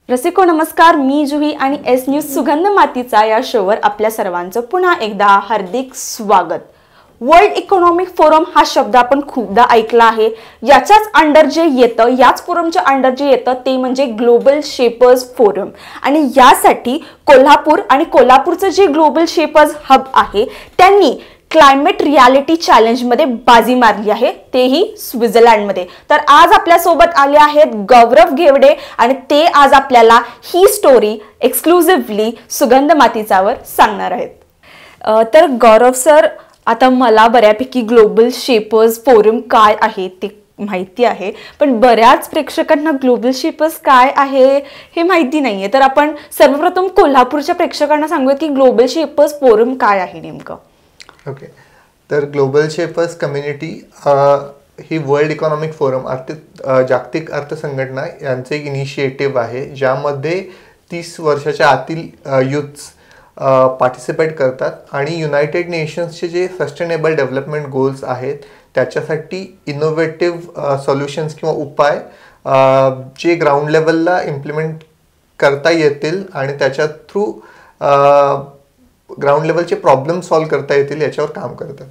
रसिको नमस्कार, मी जुही आणि S news सुगंध मातीचा या शोवर आपल्या सर्वांचं पुन्हा एकदा हार्दिक स्वागत. वर्ल्ड इकॉनॉमिक फोरम हा शब्द आपण खूपदा ऐकला आहे. याच्याच अंडर जे येतं, याच फोरमच्या अंडर जे येतं ते म्हणजे ग्लोबल शेपर्स फोरम. आणि यासाठी कोल्हापूर आणि कोल्हापूरचं जे ग्लोबल शेपर्स हब आहे त्यांनी क्लायमेट रियालिटी चॅलेंज मध्ये बाजी मारली आहे, तेही स्वित्झर्लंडमध्ये. तर आज आपल्या सोबत आले आहेत गौरव घेवडे आणि ते आज आपल्याला ही स्टोरी एक्सक्लुसिव्हली सुगंध मातीचावर सांगणार आहेत. तर गौरव सर, आता मला बऱ्यापैकी ग्लोबल शेपर्स फोरम काय आहे ते माहिती आहे, पण बऱ्याच प्रेक्षकांना ग्लोबल शेपर्स काय आहे हे माहिती नाहीये. तर आपण सर्वप्रथम कोल्हापूरच्या प्रेक्षकांना सांगूया की ग्लोबल शेपर्स फोरम काय आहे नेमकं. ओके, तर ग्लोबल शेपर्स कम्युनिटी ही वर्ल्ड इकॉनॉमिक फोरम अर्थात जागतिक अर्थ संघटना यांचे एक इनिशिएटिव्ह आहे, ज्यामध्ये 30 वर्षाच्या आतील युथ्स पार्टिसिपेट करतात आणि युनायटेड नेशन्सचे जे सस्टेनेबल डेव्हलपमेंट गोल्स आहेत त्याच्यासाठी इनोव्हेटिव्ह सॉल्युशन्स किंवा उपाय जे ग्राउंड लेवलला इम्प्लिमेंट करता येतील आणि त्याच्या थ्रू ग्राउंड लेवलचे प्रॉब्लेम सॉल्व्ह करता येतील याच्यावर काम करतात.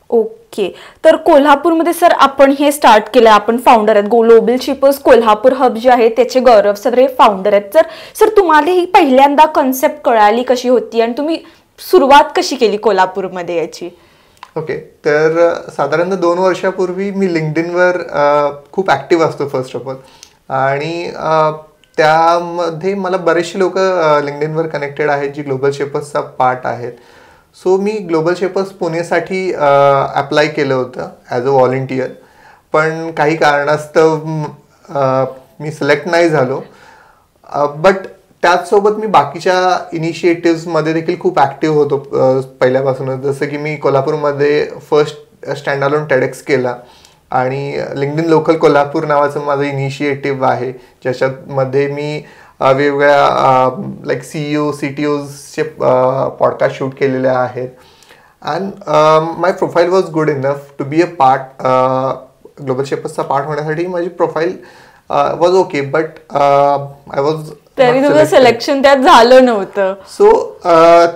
ओके, तर कोल्हापूरमध्ये सर आपण हे स्टार्ट केलं, आपण फाउंडर आहेत. ग्लोबल शेपर्स कोल्हापूर हब जे आहे त्याचे गौरव सर हे फाउंडर आहेत. सर तुम्हाला ही पहिल्यांदा कॉन्सेप्ट कळाली कशी होती आणि तुम्ही सुरुवात कशी केली कोल्हापूरमध्ये याची? ओके, तर साधारणतः 2 वर्षापूर्वी मी लिंक्डइनवर खूप ॲक्टिव्ह असतो फर्स्ट ऑफ ऑल, आणि त्यामध्ये मला बरेचसे लोक लिंक्डइनवर कनेक्टेड आहेत जी ग्लोबल शेपर्सचा पार्ट आहेत. सो मी ग्लोबल शेपर्स पुणेसाठी अप्लाय केलं होतं ॲज अ व्हॉलेंटियर, पण काही कारणास्तव मी सिलेक्ट नाही झालो. बट त्याचसोबत मी बाकीच्या इनिशिएटिव्समध्ये देखील खूप ॲक्टिव्ह होतो पहिल्यापासूनच. जसं की मी कोल्हापूरमध्ये फर्स्ट स्टँड अलोन टेडेक्स केला आणि लिंक्डइन लोकल कोल्हापूर नावाचं माझं इनिशिएटिव्ह आहे, ज्याच्यामध्ये मी वेगवेगळ्या लाईक CEO CTOजचे पॉडकास्ट शूट केलेले आहेत. And my profile was good enough to be a part, global शेपर्सचा पार्ट होण्यासाठी माझी profile was okay, but I was तरी तुझं सिलेक्शन त्यात झालं नव्हतं. सो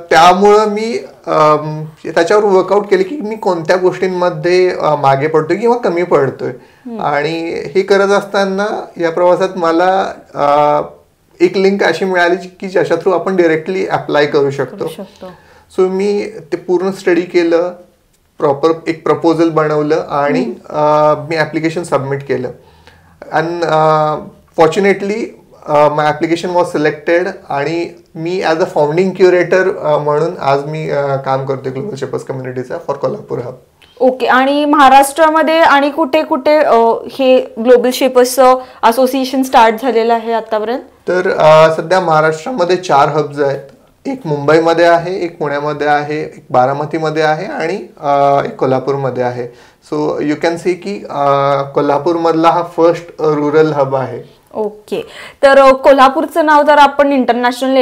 त्यामुळं मी त्याच्यावर वर्कआउट केले की मी कोणत्या गोष्टींमध्ये मागे पडतोय किंवा कमी पडतोय. आणि हे करत असताना या प्रवासात मला एक लिंक अशी मिळाली की ज्याच्या थ्रू आपण डिरेक्टली अप्लाय करू शकतो. सो मी ते पूर्ण स्टडी केलं, प्रॉपर एक प्रपोजल बनवलं आणि मी ॲप्लिकेशन सबमिट केलं. And fortunately my application was selected आणि मी ॲज अ फाउंडिंग क्युरेटर म्हणून आज मी काम करतोय ग्लोबल शेपर्स कम्युनिटीचा फॉर कोल्हापूर हब. ओके, आणि महाराष्ट्रामध्ये आणि कुठे कुठे हे ग्लोबल शेपर्स असोसिएशन स्टार्ट झालेलं आहे आतापर्यंत? तर सध्या महाराष्ट्रामध्ये 4 हब्स आहेत. एक मुंबईमध्ये आहे, एक पुण्यामध्ये आहे, एक बारामतीमध्ये आहे आणि एक कोल्हापूरमध्ये आहे. सो यू कॅन सी की कोल्हापूरमधला हा फर्स्ट रुरल हब आहे. ओके, तर कोल्हापूरचं नाव तर आपण इंटरनॅशनल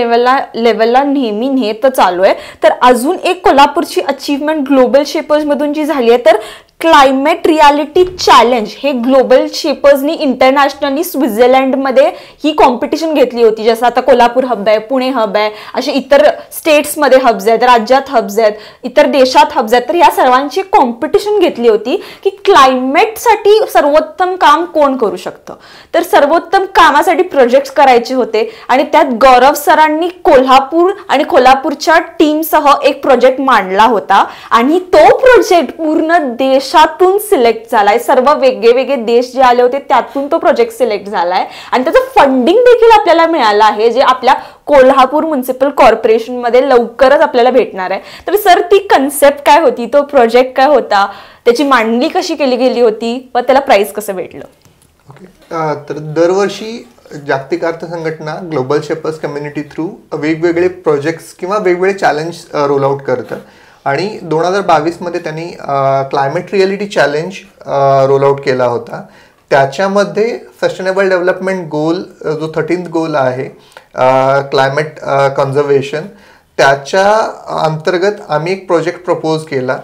लेवलला नेहमी नेतच आलोय. तर अजून एक कोल्हापूरची अचीवमेंट ग्लोबल शेपर्स मधून जी झाली आहे, तर क्लायमेट रियालिटी चॅलेंज हे ग्लोबल शेपर्सनी इंटरनॅशनली स्वित्झर्लंडमध्ये ही कॉम्पिटिशन घेतली होती. जसं आता कोल्हापूर हब आहे, पुणे हब आहे, असे इतर स्टेट्समध्ये हब्स आहेत, राज्यात हब्स आहेत, इतर देशात हब्स आहेत. तर या सर्वांची कॉम्पिटिशन घेतली होती की क्लायमेटसाठी सर्वोत्तम काम कोण करू शकतं. तर सर्वोत्तम कामासाठी प्रोजेक्ट्स करायचे होते आणि त्यात गौरव सरांनी कोल्हापूर आणि कोल्हापूरच्या टीमसह एक प्रोजेक्ट मांडला होता आणि तो प्रोजेक्ट पूर्ण देशातून सिलेक्ट झालाय. सर्व वेगळे देश जे आले होते त्यातून तो प्रोजेक्ट सिलेक्ट झालाय आणि त्याचं फंडिंग देखील आपल्याला मिळालं आहे, जे आपल्या कोल्हापूर म्युनिसिपल कॉर्पोरेशन मध्ये लवकरच आपल्याला भेटणार आहे. तर सर, ती कन्सेप्ट काय होती, तो प्रोजेक्ट काय होता, त्याची मांडणी कशी केली गेली होती व त्याला प्राइस कसं भेटलं? ओके, तर दरवर्षी जागतिक अर्थ संघटना ग्लोबल शेपर्स कम्युनिटी थ्रू वेगवेगळे प्रोजेक्ट्स किंवा वेगवेगळे चॅलेंज रोल आउट करतात. आणि 2022 त्यांनी climate reality challenge roll out केला होता. त्याच्यामध्ये सस्टेनेबल डेव्हलपमेंट गोल जो 13th गोल आहे, क्लायमेट कन्झर्वेशन, त्याच्या अंतर्गत आम्ही एक प्रोजेक्ट प्रपोज केला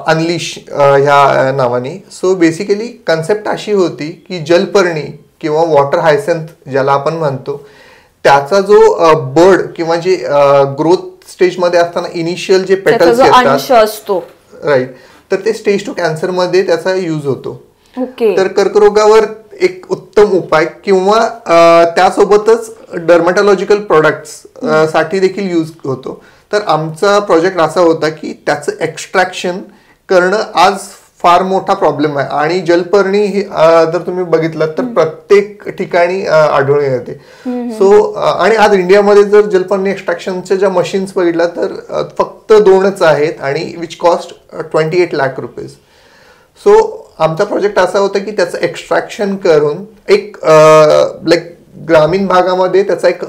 अनलिश ह्या नावाने. सो बेसिकली कन्सेप्ट अशी होती की जलपर्णी किंवा वॉटर हायसेंथ ज्याला आपण म्हणतो, त्याचा जो बर्ड किंवा जे ग्रोथ स्टेजमध्ये असताना इनिशियल जे पेटल्स असतो, राईट, तर ते स्टेज 2 कॅन्सर मध्ये त्याचा यूज होतो. तर कर्करोगावर एक उत्तम उपाय किंवा त्यासोबतच डर्मॅटॉलॉजिकल प्रोडक्ट्स साठी देखील यूज होतो. तर आमचा प्रोजेक्ट असा होता की त्याचं एक्स्ट्रॅक्शन करणं आज फार मोठा प्रॉब्लेम आहे आणि जलपर्णी जर तुम्ही बघितलं तर प्रत्येक ठिकाणी आढळून येते. सो आणि आज इंडियामध्ये जर जलपर्णी एक्स्ट्रॅक्शनच्या ज्या मशीन्स बघितल्या तर फक्त 2च आहेत आणि which cost 28 lakh rupees. So आमचा प्रोजेक्ट असा होता की त्याचं एक्स्ट्रॅक्शन करून एक लाईक ग्रामीण भागामध्ये त्याचा एक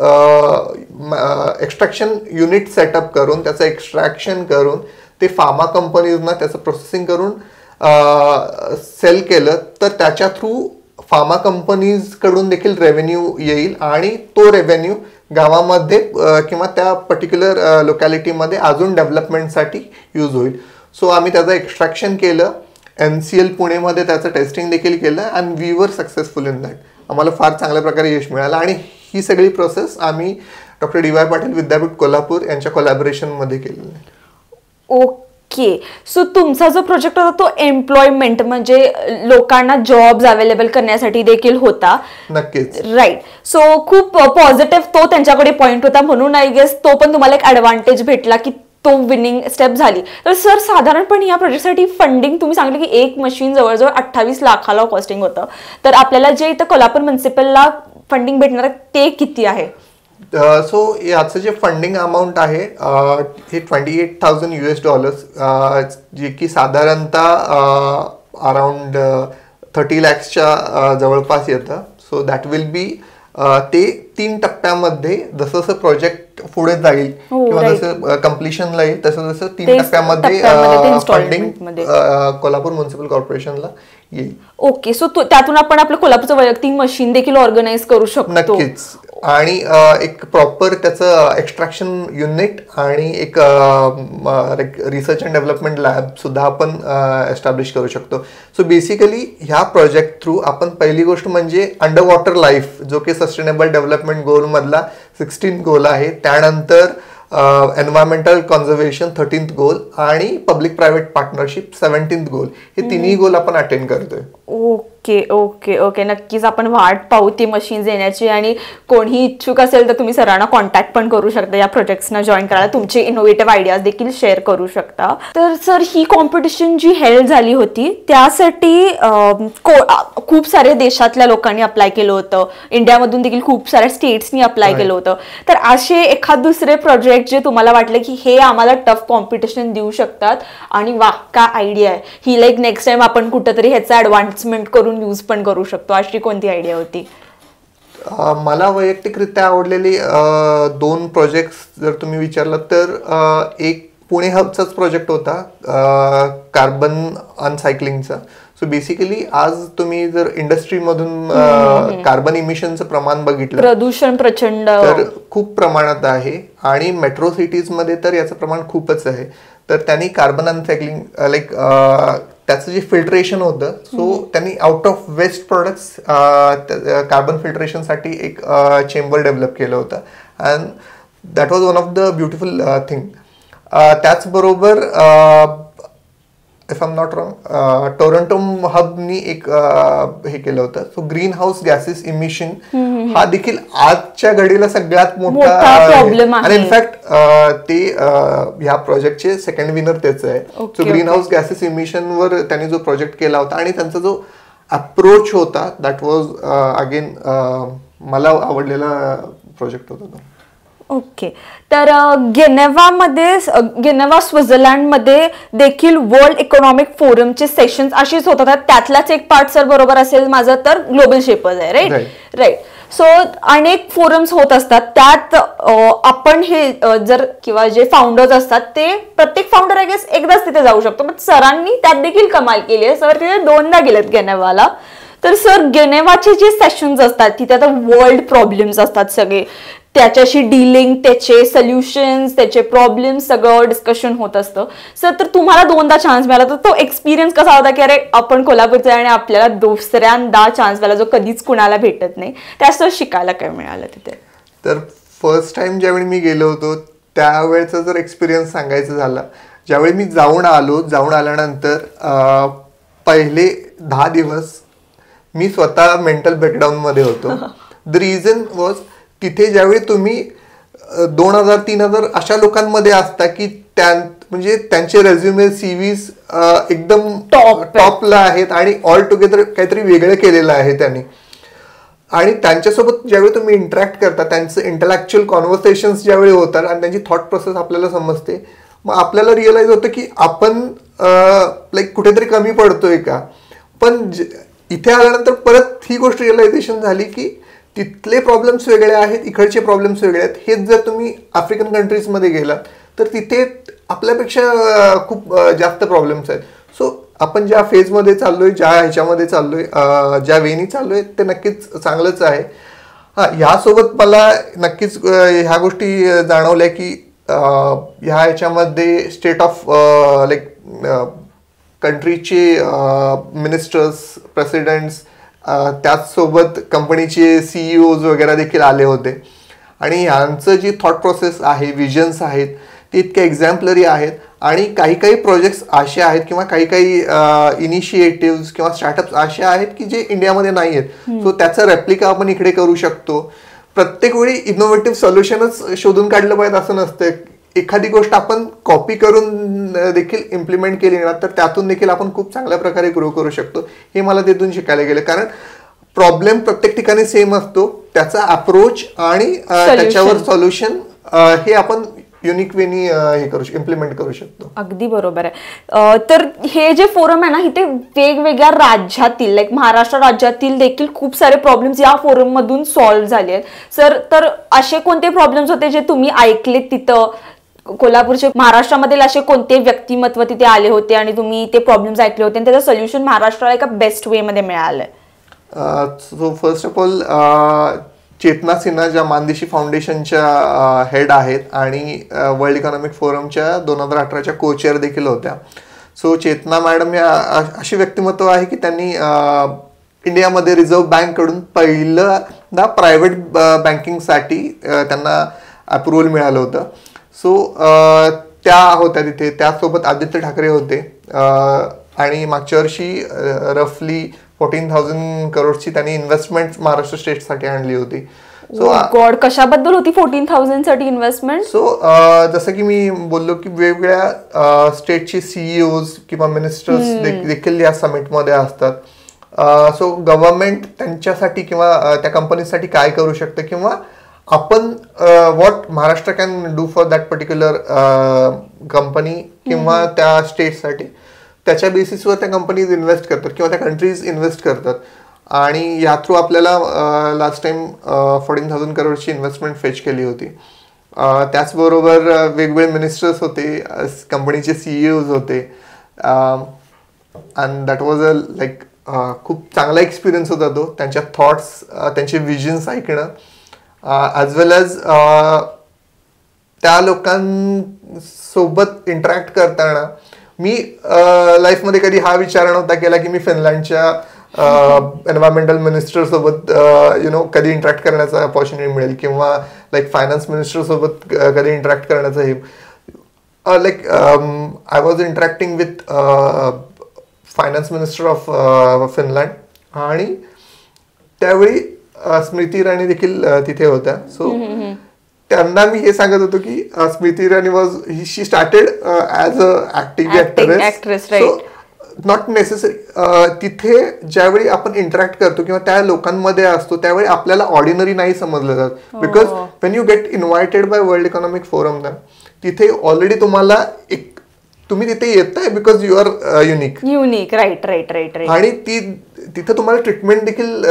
एक्स्ट्रॅक्शन युनिट सेटअप करून त्याचं एक्स्ट्रॅक्शन करून ते फार्मा कंपनीजना त्याचं प्रोसेसिंग करून सेल केलं तर त्याच्या थ्रू फार्मा कंपनीज कडून देखील रेव्हेन्यू येईल आणि तो रेव्हेन्यू गावामध्ये किंवा त्या पर्टिक्युलर लोकॅलिटीमध्ये अजून डेव्हलपमेंटसाठी यूज होईल. सो आम्ही त्याचं एक्स्ट्रॅक्शन केलं, NCL पुणेमध्ये त्याचं टेस्टिंग देखील केलं and we were successful in that. आम्हाला फार चांगल्या प्रकारे यश मिळालं आणि ही सगळी प्रोसेस आम्ही डॉक्टर DY पाटील विद्यापीठ कोल्हापूर यांच्या कोलॅबोरेशनमध्ये केलेली आहे. ओके, सो तुमचा जो प्रोजेक्ट होता तो एम्प्लॉयमेंट म्हणजे लोकांना जॉब्स अवेलेबल करण्यासाठी देखील होता. नक्कीच, राईट. सो खूप पॉझिटिव्ह तो त्यांच्याकडे पॉइंट होता, म्हणून आय गेस तो पण तुम्हाला एक ऍडव्हान्टेज भेटला की तो विनिंग स्टेप झाली. तर सर साधारणपणे या प्रोजेक्टसाठी फंडिंग तुम्ही सांगितलं की एक मशीन जवळजवळ 28 लाखाला कॉस्टिंग होतं, तर आपल्याला जे इथं कोल्हापूर म्युनिसिपलला फंडिंग भेटणार आहे ते किती आहे? सो याचं जे फंडिंग अमाऊंट आहे हे $28,000 जे की साधारणतः अराउंड 30 lakhsच्या जवळपास येतं. सो दॅट विल बी ते 3 टप्प्यामध्ये जसं जसं प्रोजेक्ट पुढे जाईल किंवा जसं कम्प्लिशनला येईल तसं जसं 3 टप्प्यामध्ये फंडिंग कोल्हापूर म्युनिसिपल कॉर्पोरेशनला येईल. ओके, सो त्यातून आपण आपलं कोल्हापूरचं वैयक्तिक मशीन देखील ऑर्गनाईज करू शकतो. नक्कीच, आणि एक प्रॉपर त्याचं एक्स्ट्रॅक्शन युनिट आणि एक रिसर्च अँड डेव्हलपमेंट लॅब सुद्धा आपण एस्टॅब्लिश करू शकतो. सो बेसिकली ह्या प्रोजेक्ट थ्रू आपण पहिली गोष्ट म्हणजे अंडर वॉटर लाईफ जो की सस्टेनेबल डेव्हलपमेंट गोल मधला 16th गोल आहे, त्यानंतर एन्व्हायरमेंटल कॉन्झर्वेशन 13th गोल आणि पब्लिक प्रायव्हेट पार्टनरशिप 17th गोल, हे तिन्ही गोल आपण अटेंड करतोय. ओके ओके ओके, नक्कीच आपण वाट पाहू ती मशीन्स येण्याची आणि कोणी इच्छुक असेल तर तुम्ही सरांना कॉन्टॅक्ट पण करू शकता या प्रोजेक्ट्सना जॉईन करायला, तुमचे इनोव्हेटिव्ह आयडियाज देखील शेअर करू शकता. तर सर ही कॉम्पिटिशन जी हेल्ड झाली होती त्यासाठी खूप सारे देशातल्या लोकांनी अप्लाय केलं होतं, इंडियामधून देखील खूप साऱ्या स्टेट्सनी अप्लाय केलं होतं. तर असे एखाद दुसरे प्रोजेक्ट जे तुम्हाला वाटलं की हे आम्हाला टफ कॉम्पिटिशन देऊ शकतात आणि वा काय आयडिया आहे ही, लाईक नेक्स्ट टाइम आपण कुठंतरी ह्याचा ॲडव्हान्समेंट करून यूज पण करू शकतो, अशी कोणती आयडिया होती? मला वैयक्तिकरित्या आवडलेली 2 प्रोजेक्ट्स जर तुम्ही विचारलं तर एक पुणे हबचाच प्रोजेक्ट होता कार्बन अनसायकलिंगचा. सो बेसिकली आज तुम्ही जर इंडस्ट्रीमधून कार्बन इमिशनचं प्रमाण बघितलं, प्रदूषण प्रचंड तर खूप प्रमाणात आहे आणि मेट्रो सिटीज मध्ये तर याचं प्रमाण खूपच आहे. तर त्यांनी कार्बन अनसायकलिंग लाईक त्याचं जे फिल्ट्रेशन होतं, सो त्यांनी out of waste products carbon फिल्ट्रेशनसाठी एक चेंबर डेव्हलप केलं होतं and that was one of the beautiful thing. त्याचबरोबर if I am not wrong Toronto हबनी एक हे केलं होतं. So greenhouse gases emission हा देखील आजच्या घडीला सगळ्यात मोठा प्रॉब्लेम आहे आणि इनफॅक्ट ते ह्या प्रोजेक्टचे सेकंड विनर त्याच आहे. So greenhouse gases emission वर त्यांनी जो प्रोजेक्ट केला होता आणि त्यांचा जो अप्रोच होता दॅट वॉज अगेन मला आवडलेला प्रोजेक्ट होता तो. ओके, तर गेनेवा स्वित्झर्लंडमध्ये देखील वर्ल्ड इकॉनॉमिक फोरमचे सेशन्स असेच होत होतात, त्यातलाच एक पार्ट सर बरोबर असेल माझं तर ग्लोबल शेपर्स आहे, राईट राईट. सो अनेक फोरम्स होत असतात, त्यात आपण हे जर किंवा जे फाउंडर्स असतात ते प्रत्येक फाउंडर आय गेस एकदाच तिथे जाऊ शकतो, पण सरांनी त्यात देखील कमाल केली आहे, सर तिथे 2दा गेलेत गेनेवाला. तर सर गेनेवाचे जे सेशन्स असतात तिथे आता वर्ल्ड प्रॉब्लेम्स असतात सगळे, त्याच्याशी डीलिंग, त्याचे सोल्युशन्स, त्याचे प्रॉब्लेम्स सगळं डिस्कशन होत असतं. सर तर तुम्हाला 2दा चान्स मिळाला, तर तो एक्सपिरियन्स कसा होता की अरे आपण कोल्हापूरचा आणि आपल्याला दुसऱ्यांदा चान्स मिळाला जो कधीच कुणाला भेटत नाही, त्याचं शिकायला काय मिळालं तिथे? तर फर्स्ट टाइम ज्यावेळी मी गेलो होतो त्यावेळेचा जर एक्सपिरियन्स सांगायचं झाला, ज्यावेळी मी जाऊन आल्यानंतर पहिले 10 दिवस मी स्वतः मेंटल ब्रेकडाऊन मध्ये होतो. द रिझन वॉज तिथे ज्यावेळी तुम्ही 2000-3000 अशा लोकांमध्ये असता की म्हणजे त्यांचे रेझ्युमे सीव्हीज एकदम टॉपला आहेत आणि ऑल टुगेदर काहीतरी वेगळं केलेलं आहे त्यांनी. आणि त्यांच्यासोबत ज्यावेळी तुम्ही इंटरॅक्ट करता, त्यांचं इंटलेक्च्युअल कॉन्व्हर्सेशन्स ज्यावेळी होतात आणि त्यांची थॉट प्रोसेस आपल्याला समजते, मग आपल्याला रिअलाइज होतं की आपण लाईक कुठेतरी कमी पडतोय का. पण इथे आल्यानंतर परत ही गोष्ट रिअलायझेशन झाली की तिथले प्रॉब्लेम्स वेगळे आहेत, इकडचे प्रॉब्लेम्स वेगळे आहेत. हेच जर तुम्ही आफ्रिकन कंट्रीजमध्ये गेलात तर तिथे आपल्यापेक्षा खूप जास्त प्रॉब्लेम्स आहेत. सो आपण ज्या फेजमध्ये चाललोय, ज्या ह्याच्यामध्ये चाललोय, ज्या वेनी चाललोय ते नक्कीच चांगलंच आहे. ह्यासोबत मला नक्कीच ह्या गोष्टी जाणवल्या की ह्या ह्याच्यामध्ये स्टेट ऑफ लाईक कंट्रीचे मिनिस्टर्स, प्रेसिडेंट्स, त्याचसोबत कंपनीचे सीईओज वगैरे देखील आले होते. आणि ह्यांचं जी थॉट प्रोसेस आहे, विजन्स आहेत, ते इतके एक्झॅम्पलरी आहेत. आणि काही प्रोजेक्ट्स असे आहेत किंवा काही इनिशिएटिव्ह किंवा स्टार्टअप्स असे आहेत की जे इंडियामध्ये नाही आहेत. सो त्याचा रेप्लिका आपण इकडे करू शकतो. प्रत्येक वेळी इनोव्हेटिव्ह सोल्युशनच शोधून काढलं पाहिजे असं नसतं. एखादी गोष्ट आपण कॉपी करून देखील इम्प्लिमेंट केली ना तर त्यातून देखील आपण खूप चांगल्या प्रकारे ग्रो करू शकतो. हे मला तिथून शिकायला गेलं. कारण प्रॉब्लेम प्रत्येक ठिकाणी सेम असतो, त्याचा अप्रोच आणि त्याच्यावर सोल्युशन हे आपण युनिक वेनी हे करू इम्प्लिमेंट करू शकतो. अगदी बरोबर आहे. तर हे जे फोरम आहे ना, इथे वेगवेगळ्या राज्यातील लाईक महाराष्ट्र राज्यातील देखील खूप सारे प्रॉब्लेम्स या फोरम मधून सॉल्व्ह झाले आहेत. सर तर असे कोणते प्रॉब्लेम्स होते जे तुम्ही ऐकले तिथं कोल्हापूरचे, महाराष्ट्रामधील असे कोणते व्यक्तिमत्व तिथे आले होते आणि तुम्ही ते प्रॉब्लेम्स ऐकले होते आणि त्याचं सोल्युशन महाराष्ट्राला एका बेस्ट वे मध्ये मिळालंय? सो फर्स्ट ऑफ ऑल चेतना सिन्हा ज्या मानदेशी फाउंडेशनच्या हेड आहेत आणि वर्ल्ड इकॉनॉमिक फोरमच्या 2018च्या को-चेअर देखील होत्या. सो चेतना मॅडम या अशी व्यक्तिमत्व आहे की त्यांनी इंडियामध्ये रिझर्व्ह बँककडून पहिल्यांदा प्रायव्हेट बँकिंगसाठी त्यांना अप्रुव्हल मिळालं होतं. सो त्या होत्या तिथे. त्यासोबत आदित्य ठाकरे होते आणि मागच्या वर्षी रफली 14,000 करोडची त्यांनी इन्व्हेस्टमेंट महाराष्ट्र स्टेटसाठी आणली होती. सो गॉड, कशाबद्दल होती 14,000 साठी इन्व्हेस्टमेंट? सो जसं की मी बोललो की वेगवेगळ्या स्टेटचे सीईओज किंवा मिनिस्टर्स देखील या समिटमध्ये असतात. सो गव्हर्नमेंट त्यांच्यासाठी किंवा त्या कंपनीसाठी काय करू शकतं किंवा आपण what Maharashtra can do for that particular company किंवा त्या स्टेटसाठी, त्याच्या बेसिसवर त्या कंपनीज इन्व्हेस्ट करतात किंवा त्या कंट्रीज इन्व्हेस्ट करतात. आणि या थ्रू आपल्याला लास्ट टाइम 14,000 करोडची इन्व्हेस्टमेंट फेच केली होती. त्याचबरोबर वेगवेगळे मिनिस्टर्स होते, कंपनीचे सीईओज होते. And that was a like खूप चांगला एक्सपिरियन्स होता तो. त्यांच्या थॉट्स, त्यांचे विजन्स ऐकणं, ॲज वेल ॲज त्या लोकांसोबत इंटरॅक्ट करताना मी लाईफमध्ये कधी हा विचार नव्हता केला की मी फिनलँडच्या एन्व्हायरमेंटल मिनिस्टर सोबत कधी इंटरॅक्ट करण्याचा ऑपॉर्च्युनिटी मिळेल किंवा लाईक फायनान्स मिनिस्टर सोबत कधी इंटरॅक्ट करण्याचं हे like I was interacting with finance minister of Finland आणि त्यावेळी स्मृती इराणी देखील तिथे होत्या. सो त्यांना मी हे सांगत होतो की Smriti Irani was she started as a active actress. So not necessary तिथे ज्यावेळी आपण इंटरॅक्ट करतो किंवा त्या लोकांमध्ये असतो त्यावेळी आपल्याला ऑर्डिनरी नाही समजलं जात. Because when you get invited by World Economic Forum ना, तिथे ऑलरेडी तुम्हाला एक तुम्ही तिथे येताय because you are unique. Right. आणि तिथे तुम्हाला ट्रीटमेंट देखील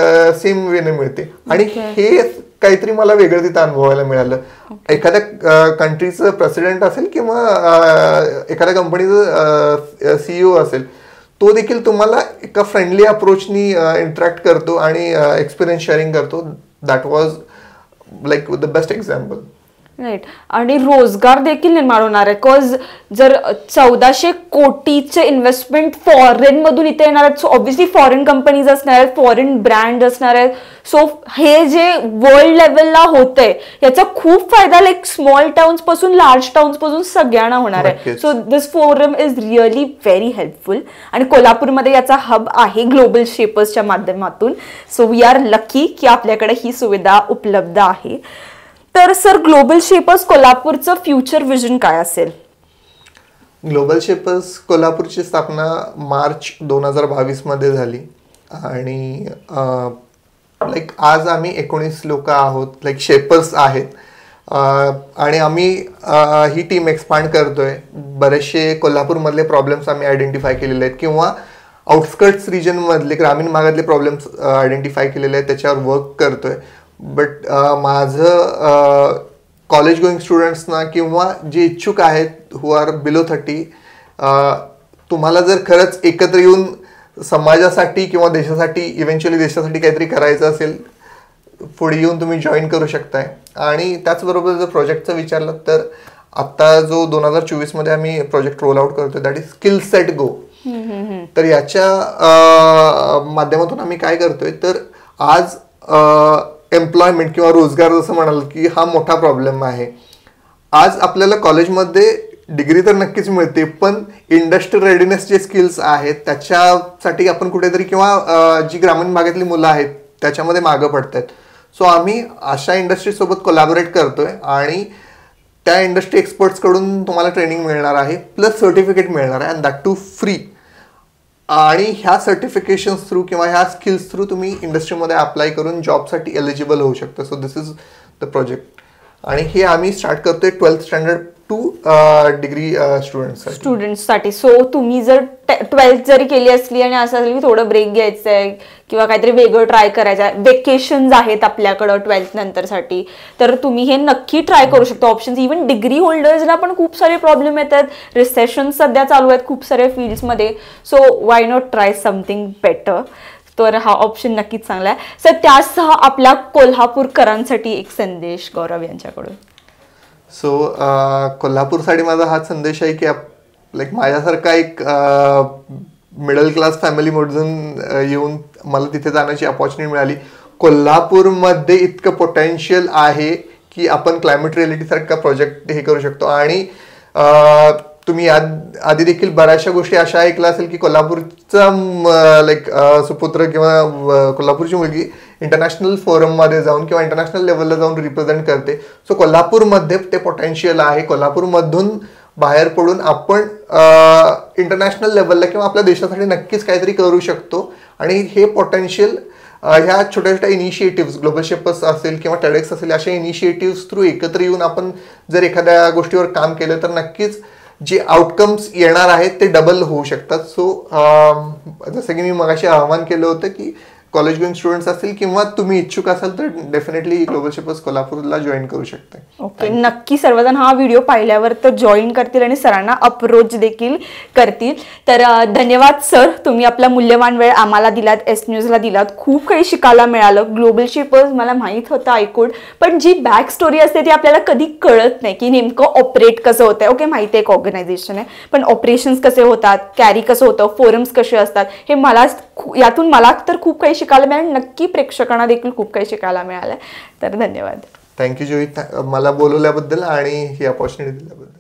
सेम वेने मिळते. आणि हे काहीतरी मला वेगळं तिथं अनुभवायला मिळालं. एखाद्या कंट्रीचं प्रेसिडेंट असेल किंवा एखाद्या कंपनीचं सीईओ असेल, तो देखील तुम्हाला एका फ्रेंडली अप्रोचनी इंटरॅक्ट करतो आणि एक्सपिरियन्स शेअरिंग करतो. That was like the best example. Right. आणि रोजगार देखील निर्माण होणार आहे. बिकॉज जर 1400 कोटीचे इन्व्हेस्टमेंट फॉरेन मधून इथे येणार आहेत, सो ऑब्व्हियसली फॉरेन कंपनीज असणार आहेत, फॉरेन ब्रँड असणार आहेत. सो हे जे वर्ल्ड लेवलला होतंय याचा खूप फायदा लाईक स्मॉल टाउन्स पासून लार्ज टाउन्स पासून सगळ्यांना होणार आहे. So this forum is really very helpful. आणि कोल्हापूरमध्ये याचा हब आहे ग्लोबल शेपर्सच्या माध्यमातून. सो वी आर लकी की आपल्याकडे ही सुविधा उपलब्ध आहे. तर सर, ग्लोबल शेपर्स कोल्हापूरचं फ्युचर विजन काय असेल? ग्लोबल शेपर्स कोल्हापूरची स्थापना मार्च 2022 मध्ये झाली आणि लाईक आज आम्ही 19 लोक आहोत, लाईक शेपर्स आहेत. आणि आम्ही ही टीम एक्सपांड करतोय. बरेचसे कोल्हापूरमधले प्रॉब्लेम्स आम्ही आयडेंटिफाय केलेले आहेत किंवा आउटस्कर्ट्स रिजनमधले ग्रामीण भागातले प्रॉब्लेम्स आयडेंटिफाय केलेले आहेत, त्याच्यावर वर्क करतोय. बट माझं कॉलेज गोईंग स्टुडंट्सना किंवा जे इच्छुक आहेत हु आर बिलो 30, तुम्हाला जर खरंच एकत्र येऊन समाजासाठी किंवा देशासाठी, इव्हेंच्युअली देशासाठी काहीतरी करायचं असेल, पुढे येऊन तुम्ही जॉईन करू शकताय. आणि त्याचबरोबर जर प्रोजेक्टचं विचारलं तर आत्ता जो 2024 मध्ये आम्ही प्रोजेक्ट रोल आउट करतोय that is skill set go. तर याच्या माध्यमातून आम्ही काय करतोय तर आज एम्प्लॉयमेंट किंवा रोजगार जसं म्हणाल की हा मोठा प्रॉब्लेम आहे. आज आपल्याला कॉलेजमध्ये डिग्री तर नक्कीच मिळते, पण इंडस्ट्रियल रेडीनेस जे स्किल्स आहेत त्याच्यासाठी आपण कुठेतरी किंवा जी ग्रामीण भागातली मुलं आहेत त्याच्यामध्ये मागं पडतात. सो आम्ही अशा इंडस्ट्रीसोबत कोलॅबोरेट करतोय आणि त्या इंडस्ट्री एक्सपर्ट्सकडून तुम्हाला ट्रेनिंग मिळणार आहे, प्लस सर्टिफिकेट मिळणार आहे, अँड दॅट टू फ्री. आणि ह्या सर्टिफिकेशन्स थ्रू किंवा ह्या स्किल्स थ्रू तुम्ही इंडस्ट्रीमध्ये अप्लाय करून जॉबसाठी एलिजिबल होऊ शकता. So this is the project. आणि हे आम्ही स्टार्ट करतोय 12th स्टँडर्ड टू डिग्री स्टुडंट्ससाठी. सो तुम्ही जर 12th जरी केली असली आणि असं असेल की थोडं ब्रेक घ्यायचं आहे किंवा काहीतरी वेगळं ट्राय करायचं आहे, वेकेशन्स आहेत आपल्याकडं 12th नंतरसाठी, तर तुम्ही हे नक्की ट्राय करू शकता ऑप्शन्स. इव्हन डिग्री होल्डर्सला पण खूप सारे प्रॉब्लेम येतात, रिसेशन सध्या चालू आहेत खूप साऱ्या फील्ड्समध्ये. So why not try something better. तर हा ऑप्शन नक्कीच चांगला आहे. सर, त्यासह आपल्या कोल्हापूरकरांसाठी एक संदेश गौरव यांच्याकडून. सो कोल्हापूरसाठी माझा हा संदेश आहे की लाईक माझ्यासारखा एक मिडल क्लास फॅमिलीमधून येऊन मला तिथे जाण्याची अपॉर्च्युनिटी मिळाली. कोल्हापूरमध्ये इतकं पोटेन्शियल आहे की आपण क्लायमेट रिॲलिटीसारखा प्रोजेक्ट हे करू शकतो. आणि तुम्ही आधी देखील बऱ्याचशा गोष्टी अशा ऐकल्या असेल की कोल्हापूरचा लाईक सुपुत्र किंवा कोल्हापूरची मुलगी इंटरनॅशनल फोरममध्ये जाऊन किंवा इंटरनॅशनल लेवलला जाऊन रिप्रेझेंट करते. सो कोल्हापूरमध्ये ते पोटेन्शियल आहे. कोल्हापूरमधून बाहेर पडून आपण इंटरनॅशनल लेवलला किंवा आपल्या देशासाठी नक्कीच काहीतरी करू शकतो. आणि हे पोटेन्शियल ह्या छोट्या छोट्या इनिशिएटिव्स, ग्लोबल शेपर्स असेल किंवा टेडेक्स असेल, अशा इनिशिएटिव्स थ्रू एकत्र येऊन आपण जर एखाद्या गोष्टीवर काम केलं तर नक्कीच जे आउटकम्स येणार आहेत ते डबल होऊ शकतात. सो जसं की मी मगाशी आवाहन केलं होतं की कॉलेज गोईंग स्टुडंट्स असतील किंवा तुम्ही इच्छुक असाल तर डेफिनेटली ग्लोबल शेपर्स कोल्हापूरला जॉईन करू शकता. ओके, नक्की सर्वजण हा व्हिडिओ पाहिल्यावर तर जॉईन करतील आणि सरांना अप्रोच देखील करतील. तर धन्यवाद सर, तुम्ही आपला मूल्यवान वेळ आम्हाला दिलात, एस न्यूजला दिलात. खूप काही शिकायला मिळालं. ग्लोबल शेपर्स मला माहीत होतं ऐकून, पण जी बॅक स्टोरी असते ती आपल्याला कधी कळत नाही की नेमकं ऑपरेट कसं होतं. ओके, माहिती आहे एक ऑर्गनायझेशन आहे, पण ऑपरेशन्स कसे होतात, कॅरी कसं होतं, फोरम्स कसे असतात, हे यातून मला तर खूप काही शिकायला मिळालं. नक्की प्रेक्षकांना देखील खूप काही शिकायला मिळालं. तर धन्यवाद. थँक्यू जोई, मला बोलवल्याबद्दल आणि ही अपॉर्च्युनिटी दिल्याबद्दल.